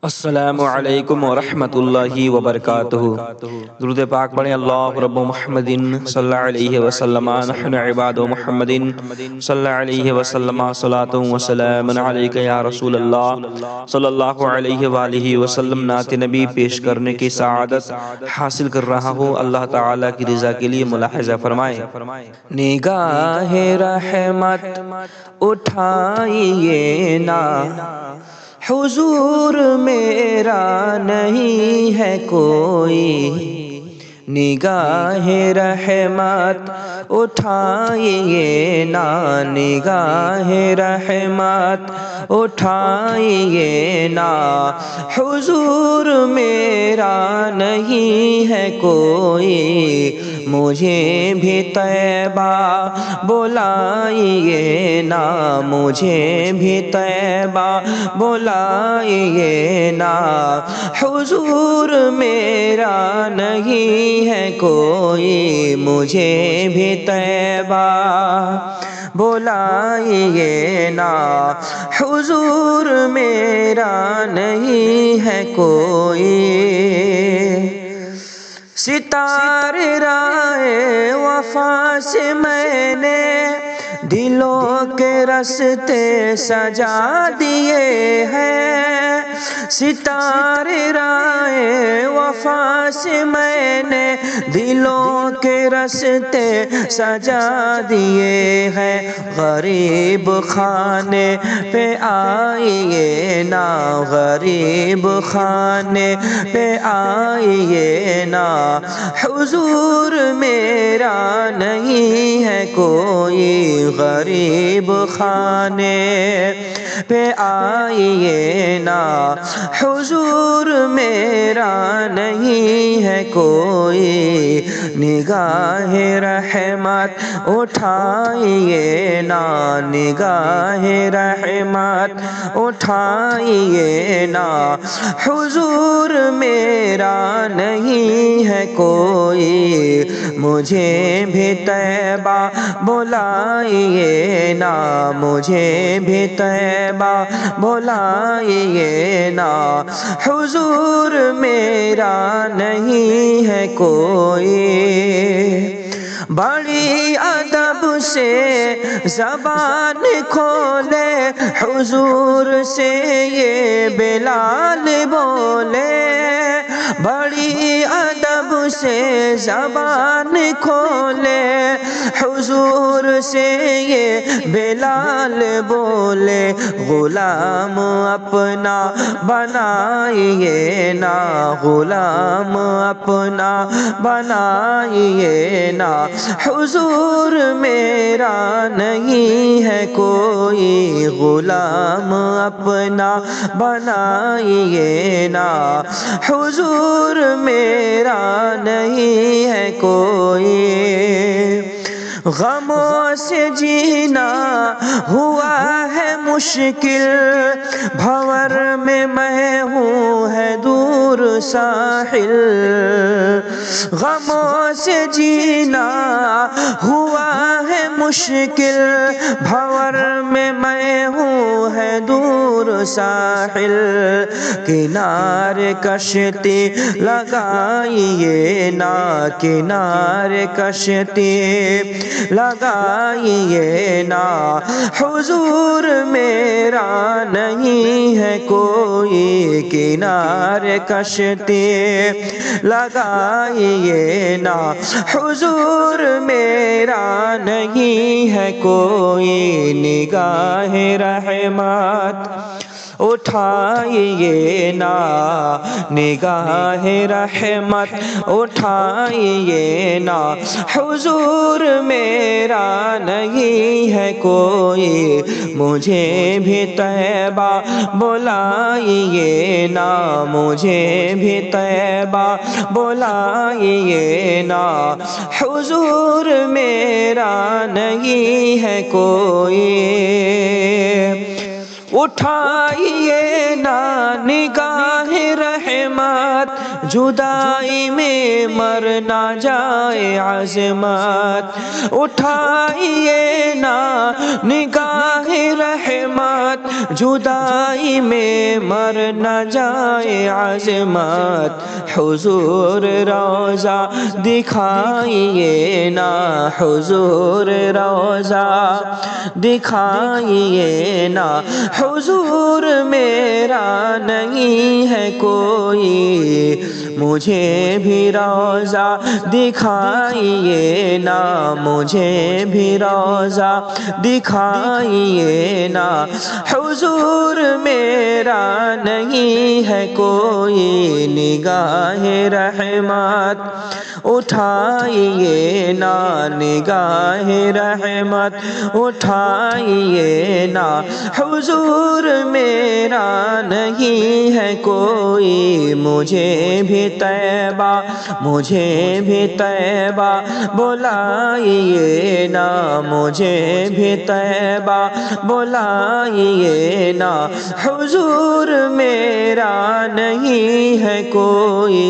السلام علیکم ورحمۃ اللہ وبرکاتہ۔ درود پاک پڑھیں۔ اللہ رب محمد صلی اللہ علیہ وسلم نحن عباد محمد صلی اللہ علیہ وسلم صلاۃ و سلام علیک یا رسول اللہ صلی اللہ علیہ وآلہ وسلم۔ نعت نبی پیش کرنے کی سعادت حاصل کر رہا ہوں، اللہ تعالیٰ کی رضا کے لیے ملاحظہ فرمائیں۔ نگاہ رحمت اٹھائیے نا، حضور میرا نہیں ہے کوئی، نگاہ رحمت اٹھائیے نا، نگاہ رحمت اٹھائیے نا، حضور میرا نہیں ہے کوئی، مجھے بھی طیبہ بلائیے نا، مجھے بھی طیبہ بلائیے نا، حضور میرا نہیں ہے کوئی، مجھے بھی طیبہ بلائیے نا، حضور میرا نہیں ہے کوئی۔ ستارے رائے وفا سے میں نے دلوں کے رستے سجا دیے ہیں، ستارے رائے وفا سے میں نے دلوں کے رستے سجا دیے ہیں، غریب خانے پہ آئیے نا، غریب خانے پہ آئیے نا، حضور میرا نہیں ہے کوئی، غریب خانے پہ آئیے نا، حضور میرا نہیں ہے کوئی، نگاہ رحمت اٹھائیے نا، نگاہ رحمت اٹھائیے نا، حضور میرا نہیں ہے کوئی، مجھے بھی طیبہ بلائیے نا، مجھے بھی طیبہ بلائیے نا، حضور میرا نہیں ہے کوئی۔ بڑی ادب سے زبان کھولے، حضور سے یہ بلال بولے، بڑی ادب سے زبان کھولے، حضور سے یہ بلال بولے، غلام اپنا بنائیے نا، غلام اپنا بنائیے نا، حضور میرا نہیں ہے کوئی، غلام اپنا بنائیے نا، حضور میرا نہیں ہے کوئی۔ غموں سے جینا ہوا ہے مشکل، بھنور میں میں ہوں ہے دور ساحل، غموں سے جینا ہوا ہے مشکل، بھنور میں میں ہوں ہے دور ساحل، کنارے کشتی لگائیے نا، کنارے کشتی لگائیے نا، حضور میرا نہیں ہے کوئی، کنارے کشتی لگائیے نا، حضور میرا نہیں ہے کوئی، نگاہ رحمت اٹھائیے نا، نگاہ رحمت اٹھائیے نا، حضور میرا نہیں ہے کوئی، مجھے بھی طیبہ بلائیے نا، مجھے بھی طیبہ بلائیے نا، حضور میرا نہیں ہے کوئی، اٹھائیے نا نگاہ رحمت رحمت جدائی میں مر نہ جائے عظمت اٹھائیے نا نگاہ رحمت جدائی میں مر نہ جائے عظمت حضور روضہ دکھائیے نا حضور روضہ دکھائیے نا حضور میرا نہیں ہے کوئی مجھے بھی روضہ دکھائیے نا مجھے بھی روضہ دکھائیے نا حضور میرا نہیں ہے کوئی نگاہ رحمت اٹھائیے نا نگاہ رحمت اٹھائیے نا حضور میرا نہیں ہے کوئی مجھے بھی طیبہ بلائیے نا مجھے بھی طیبہ بلائیے نا حضور میرا نہیں ہے کوئی